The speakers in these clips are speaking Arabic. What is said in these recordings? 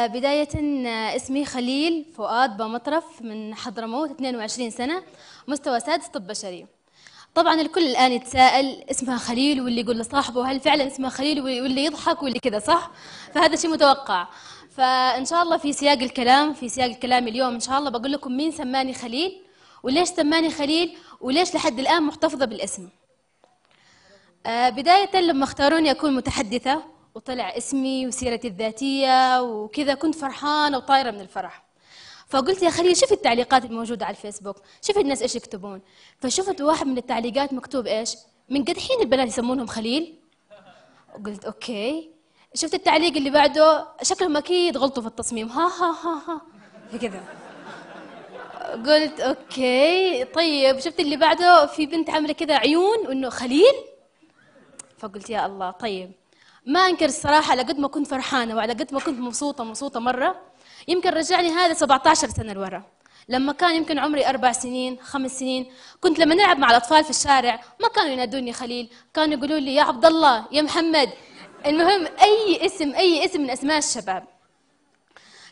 بداية اسمي خليل فؤاد بمطرف من حضرموت، 22 سنة، مستوى سادس طب بشري. طبعا الكل الآن يتساءل اسمها خليل، واللي يقول لصاحبه هل فعلا اسمها خليل، واللي يضحك واللي كذا، صح؟ فهذا شيء متوقع. فإن شاء الله في سياق الكلام اليوم إن شاء الله بقول لكم مين سماني خليل، وليش سماني خليل، وليش لحد الآن محتفظة بالاسم. بداية لما اختاروني أكون متحدثة وطلع اسمي وسيرتي الذاتية وكذا، كنت فرحانة وطايرة من الفرح. فقلت يا خليل شوف التعليقات الموجودة على الفيسبوك، شوف الناس ايش يكتبون. فشفت واحد من التعليقات مكتوب ايش؟ من قد حين البنات يسمونهم خليل؟ قلت اوكي. شفت التعليق اللي بعده، شكلهم اكيد غلطوا في التصميم، ها ها ها ها في كذا. قلت اوكي طيب. شفت اللي بعده، في بنت عامله كذا عيون وانه خليل. فقلت يا الله. طيب ما انكر الصراحه، على قد ما كنت فرحانه وعلى قد ما كنت مبسوطه مره، يمكن رجعني هذا 17 سنه لورا، لما كان يمكن عمري 4 سنين 5 سنين. كنت لما نلعب مع الاطفال في الشارع ما كانوا ينادوني خليل، كانوا يقولوا لي يا عبد الله، يا محمد، المهم اي اسم من اسماء الشباب.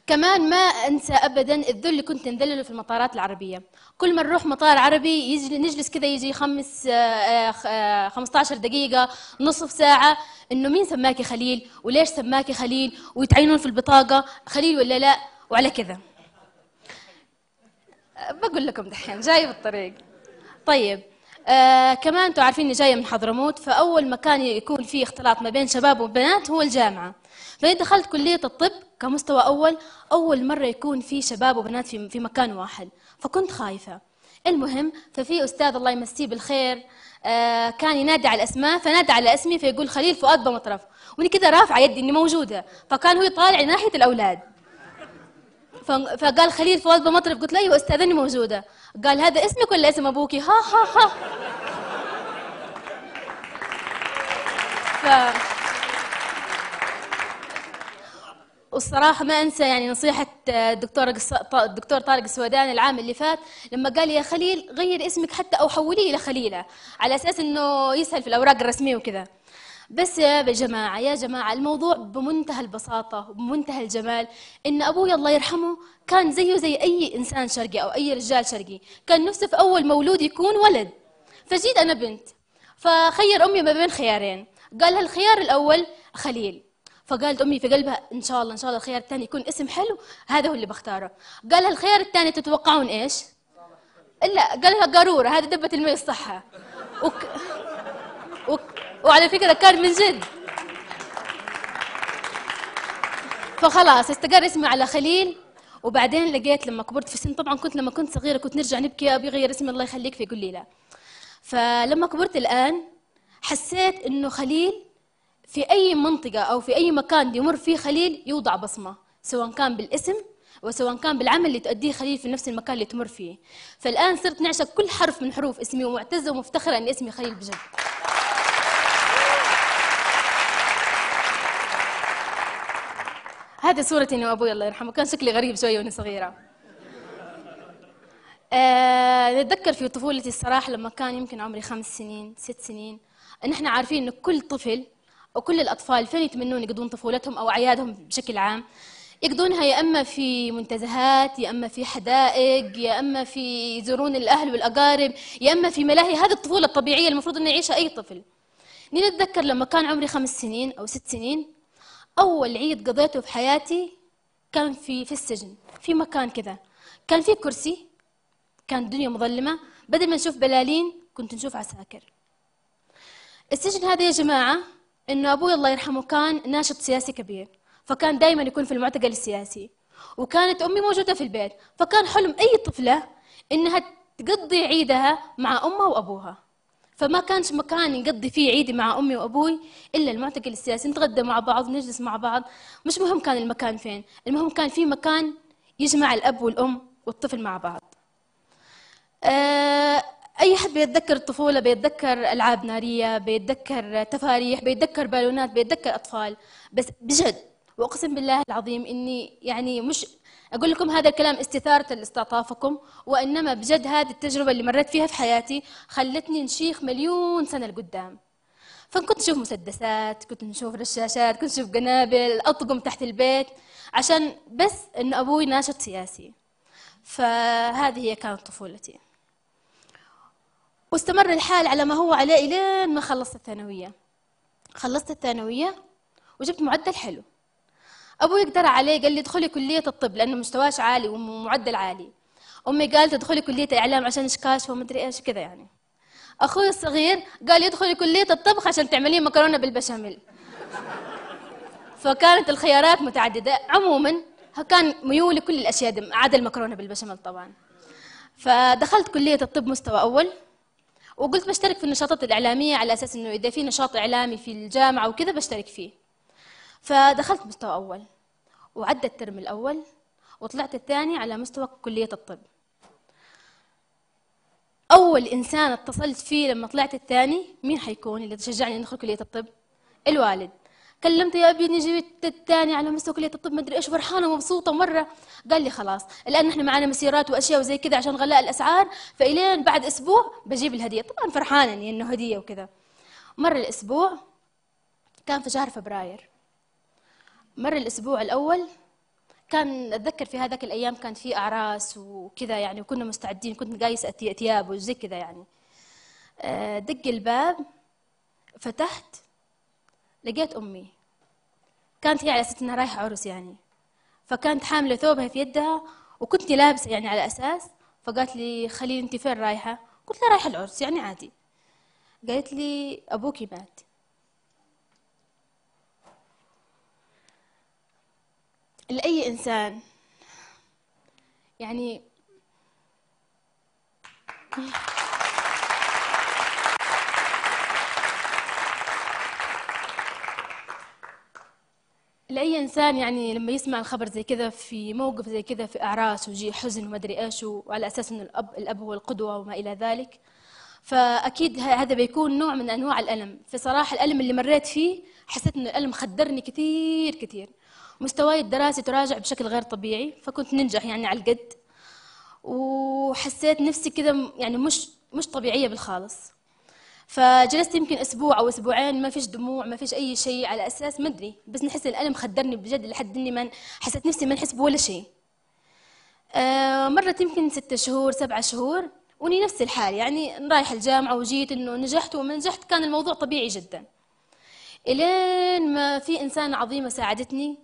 كمان ما انسى ابدا الذل اللي كنت انذلله في المطارات العربيه. كل ما نروح مطار عربي نجلس كذا يجي 15 دقيقه، نصف ساعه، انه مين سماكي خليل وليش سماكي خليل، ويتعينون في البطاقه خليل ولا لا، وعلى كذا. بقول لكم دحين جاي بالطريق. طيب كمان انتم عارفين اني جايه من حضرموت، فاول مكان يكون فيه اختلاط ما بين شباب وبنات هو الجامعه. فإذا دخلت كليه الطب كمستوى اول مره يكون في شباب وبنات في مكان واحد، فكنت خايفه. المهم ففي استاذ الله يمسيه بالخير كان ينادي على الاسماء، فنادى على اسمي فيقول خليل فؤاد بمطرف، واني كذا رافعه يدي اني موجوده، فكان هو يطالع ناحيه الاولاد. فقال خليل فؤاد بمطرف، قلت له ايوه استاذ اني موجوده. قال هذا اسمك ولا اسم ابوكي؟ ها ها ها. ف... والصراحة ما أنسى يعني نصيحة الدكتور طارق السوداني العام اللي فات، لما قال لي يا خليل غير اسمك حتى أو حوليه إلى خليلة، على أساس إنه يسهل في الأوراق الرسمية وكذا. بس يا جماعة الموضوع بمنتهى البساطة وبمنتهى الجمال. إن أبوي الله يرحمه كان زيه زي أي إنسان شرقي أو أي رجال شرقي، كان نفسه في أول مولود يكون ولد. فجيت أنا بنت، فخير أمي ما بين خيارين، قال لها الخيار الأول خليل. فقالت أمي في قلبها إن شاء الله الخيار الثاني يكون اسم حلو، هذا هو اللي بختاره. قال لها الخيار الثاني تتوقعون إيش؟ لا، قال لها قارورة، هذه دبة المي الصحة. وعلى فكرة كان من جد. فخلاص استقر اسمي على خليل. وبعدين لقيت لما كبرت في السن، طبعا لما كنت صغيرة كنت نرجع نبكي أبي غير اسمي الله يخليك، فيقول لي لا. فلما كبرت الآن حسيت إنه خليل في أي منطقة أو في أي مكان يمر فيه خليل يوضع بصمة، سواء كان بالاسم وسواء كان بالعمل اللي تؤديه خليل في نفس المكان اللي تمر فيه. فالآن صرت نعشق كل حرف من حروف اسمي، ومعتزة ومفتخرة أن اسمي خليل بجد. هذه صورتي أنا وأبوي الله يرحمه، كان شكلي غريب شوية وأنا صغيرة. نتذكر في طفولتي الصراحة لما كان يمكن عمري 5 سنين 6 سنين، إن إحنا عارفين إن كل طفل وكل الأطفال فين يتمنون يقضون طفولتهم أو أعيادهم بشكل عام، يقضونها يا إما في منتزهات، يا إما في حدائق، يا إما في يزورون الأهل والأقارب، يا إما في ملاهي. هذه الطفولة الطبيعية المفروض إنه يعيشها أي طفل. نتذكر لما كان عمري 5 سنين أو 6 سنين، أول عيد قضيته في حياتي كان في السجن، في مكان كذا كان في كرسي، كان الدنيا مظلمة، بدل ما نشوف بلالين كنت نشوف عساكر. السجن هذا يا جماعة إنه أبوي الله يرحمه كان ناشط سياسي كبير، فكان دائما يكون في المعتقل السياسي، وكانت أمي موجودة في البيت، فكان حلم أي طفلة إنها تقضي عيدها مع أمها وأبوها. فما كانش مكان نقضي فيه عيدي مع أمي وأبوي إلا المعتقل السياسي، نتغدى مع بعض، نجلس مع بعض، مش مهم كان المكان فين، المهم كان في مكان يجمع الأب والأم والطفل مع بعض. أي حد بيتذكر الطفولة بيتذكر ألعاب نارية، بيتذكر تفاريح، بيتذكر بالونات، بيتذكر أطفال. بس بجد وأقسم بالله العظيم إني يعني مش أقول لكم هذا الكلام استثارة لاستعطافكم، وإنما بجد هذه التجربة اللي مريت فيها في حياتي خلتني نشيخ مليون سنة لقدام. فكنت نشوف مسدسات، كنت نشوف رشاشات، كنت نشوف قنابل، أطقم تحت البيت. عشان بس إنه أبوي ناشط سياسي. فهذه هي كانت طفولتي، واستمر الحال على ما هو عليه لين ما خلصت الثانوية. خلصت الثانوية وجبت معدل حلو. أبوي اقترح علي، قال لي ادخلي كلية الطب لأنه مستواش عالي ومعدل عالي. أمي قالت ادخلي كلية إعلام عشان كاشفة ومدري إيش كذا يعني. أخوي الصغير قال لي ادخلي كلية الطبخ عشان تعملين مكرونة بالبشاميل. فكانت الخيارات متعددة. عموما كان ميولي كل الأشياء دي عدا المكرونة بالبشاميل طبعا. فدخلت كلية الطب مستوى أول، وقلت بشترك في النشاطات الإعلامية على أساس إنه إذا في نشاط إعلامي في الجامعة وكذا بشترك فيه. فدخلت مستوى أول وعدى الترم الأول وطلعت الثاني على مستوى كلية الطب. أول إنسان اتصلت فيه لما طلعت الثاني مين حيكون اللي تشجعني ندخل كلية الطب؟ الوالد. كلمته يا ابني جبت الثاني على مستوى كلية الطب مدري ايش، فرحانة ومبسوطة مرة. قال لي خلاص الآن نحن معنا مسيرات وأشياء وزي كذا عشان غلاء الأسعار، فإلين بعد أسبوع بجيب الهدية. طبعا فرحانة إنه هدية وكذا. مر الأسبوع، كان في شهر فبراير. مر الأسبوع الأول، كان أتذكر في هذاك الأيام كان في أعراس وكذا يعني، وكنا مستعدين، كنت قايسة ثياب وزي كذا يعني. دق الباب، فتحت، لقيت أمي. كانت هي على أساس إنها رايحة عرس يعني، فكانت حاملة ثوبها في يدها وكنت لابسة يعني على أساس. فقالت لي خليل أنت فين رايحة؟ قلت لها رايحة العرس يعني عادي. قالت لي أبوكي مات. لأي إنسان يعني لأي إنسان يعني لما يسمع الخبر زي كذا في موقف زي كذا في أعراس ويجي حزن وما أدري إيش، وعلى أساس إنه الأب هو القدوة وما إلى ذلك، فأكيد هذا بيكون نوع من أنواع الألم. في صراحة الألم اللي مريت فيه حسيت إنه الألم خدرني كثير كثير. مستواي الدراسي تراجع بشكل غير طبيعي، فكنت ننجح يعني على القد، وحسيت نفسي كذا يعني مش طبيعية بالخالص. فجلست يمكن أسبوع أو أسبوعين ما فيش دموع ما فيش أي شيء، على أساس ما أدري، بس نحس الألم خدرني بجد لحد إني ما حسيت نفسي ما نحس بولا شيء. مرت يمكن 6 شهور 7 شهور وأني نفس الحال يعني رايحة الجامعة وجيت إنه نجحت وما نجحت، كان الموضوع طبيعي جدا. إلين ما في إنسانة عظيمة ساعدتني،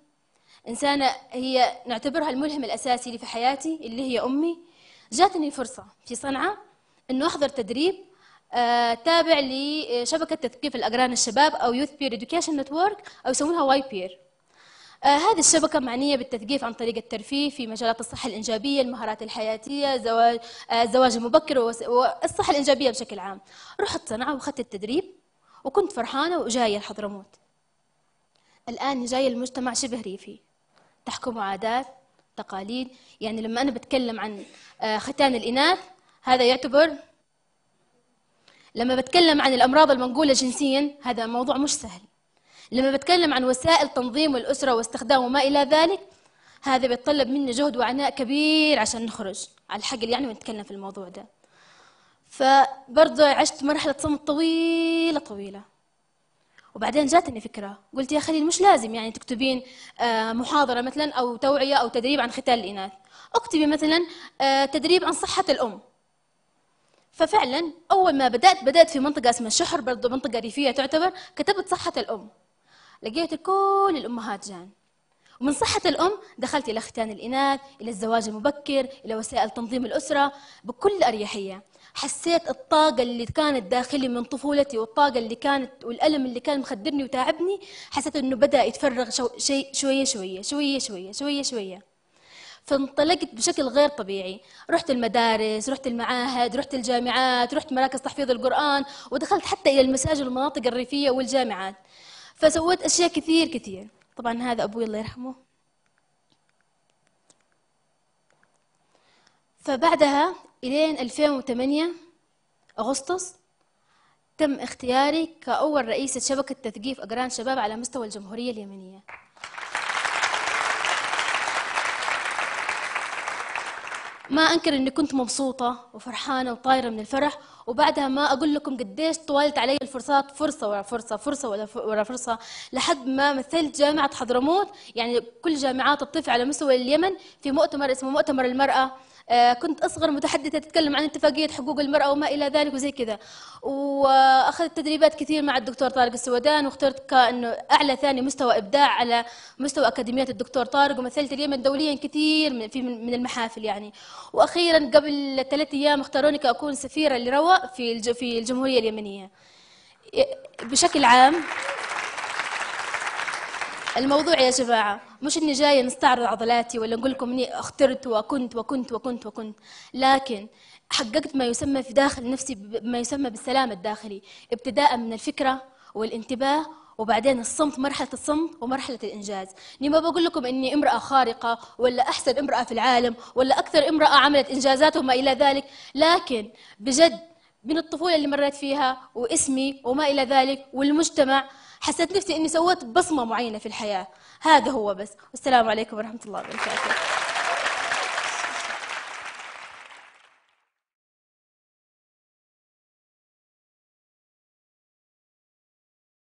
إنسانة هي نعتبرها الملهم الأساسي اللي في حياتي اللي هي أمي. جاتني فرصة في صنعاء إنه أحضر تدريب تابع لشبكة تثقيف الأقران الشباب أو Youth Peer Education Network أو يسمونها واي بير. هذه الشبكة معنية بالتثقيف عن طريق الترفيه في مجالات الصحة الإنجابية، المهارات الحياتية، الزواج المبكر والصحة الإنجابية بشكل عام. رحت صنعاء وأخذت التدريب وكنت فرحانة وجاية الحضرموت. الآن جاية المجتمع شبه ريفي، تحكم عادات تقاليد. يعني لما أنا بتكلم عن ختان الإناث هذا يعتبر، لما بتكلم عن الأمراض المنقولة جنسيا هذا موضوع مش سهل. لما بتكلم عن وسائل تنظيم الأسرة واستخدام وما إلى ذلك هذا بيتطلب مني جهد وعناء كبير عشان نخرج على الحقل يعني ونتكلم في الموضوع ده. فبرضه عشت مرحلة صمت طويلة طويلة. وبعدين جاتني فكرة، قلت يا خليل مش لازم يعني تكتبين محاضرة مثلا أو توعية أو تدريب عن ختان الإناث، اكتبي مثلا تدريب عن صحة الأم. ففعلا أول ما بدأت في منطقة اسمها الشحر، برضو منطقة ريفية تعتبر، كتبت صحة الأم. لقيت كل الأمهات جان. ومن صحة الأم دخلت إلى ختان الإناث، إلى الزواج المبكر، إلى وسائل تنظيم الأسرة بكل أريحية. حسيت الطاقة اللي كانت داخلي من طفولتي والطاقة اللي كانت والألم اللي كان مخدرني وتعبني، حسيت إنه بدأ يتفرغ شيء شوية شوية شوية شوية شوية شوية. فانطلقت بشكل غير طبيعي، رحت المدارس، رحت المعاهد، رحت الجامعات، رحت مراكز تحفيظ القرآن، ودخلت حتى إلى المساجد والمناطق الريفية والجامعات. فسويت أشياء كثير كثير. طبعا هذا أبوي الله يرحمه. فبعدها إلين 2008 أغسطس تم اختياري كأول رئيسة شبكة تثقيف أقران شباب على مستوى الجمهورية اليمنية. ما أنكر أني كنت مبسوطة وفرحانة وطايرة من الفرح، وبعدها ما اقول لكم قديش طولت علي الفرصات، فرصه ورا فرصه، فرصه ورا فرصه، لحد ما مثلت جامعه حضرموت، يعني كل جامعات الطفل على مستوى اليمن، في مؤتمر اسمه مؤتمر المراه. كنت اصغر متحدثه تتكلم عن اتفاقيه حقوق المراه وما الى ذلك وزي كذا. واخذت تدريبات كثير مع الدكتور طارق السودان، واخترت كانه اعلى ثاني مستوى ابداع على مستوى اكاديميات الدكتور طارق، ومثلت اليمن دوليا كثير من المحافل يعني. واخيرا قبل 3 ايام اختاروني كاكون سفيره لروى في الجمهوريه اليمنيه. بشكل عام الموضوع يا جماعة مش إني جاية نستعرض عضلاتي ولا نقول لكم إني اخترت وكنت، لكن حققت ما يسمى في داخل نفسي بما يسمى بالسلام الداخلي، ابتداء من الفكرة والانتباه، وبعدين الصمت، مرحلة الصمت ومرحلة الإنجاز. إني ما بقول لكم إني امرأة خارقة ولا أحسن امرأة في العالم ولا أكثر امرأة عملت إنجازات وما إلى ذلك، لكن بجد من الطفولة اللي مريت فيها واسمي وما إلى ذلك والمجتمع، حسيت نفسي إني سويت بصمة معينة في الحياة. هذا هو بس. والسلام عليكم ورحمة الله وبركاته.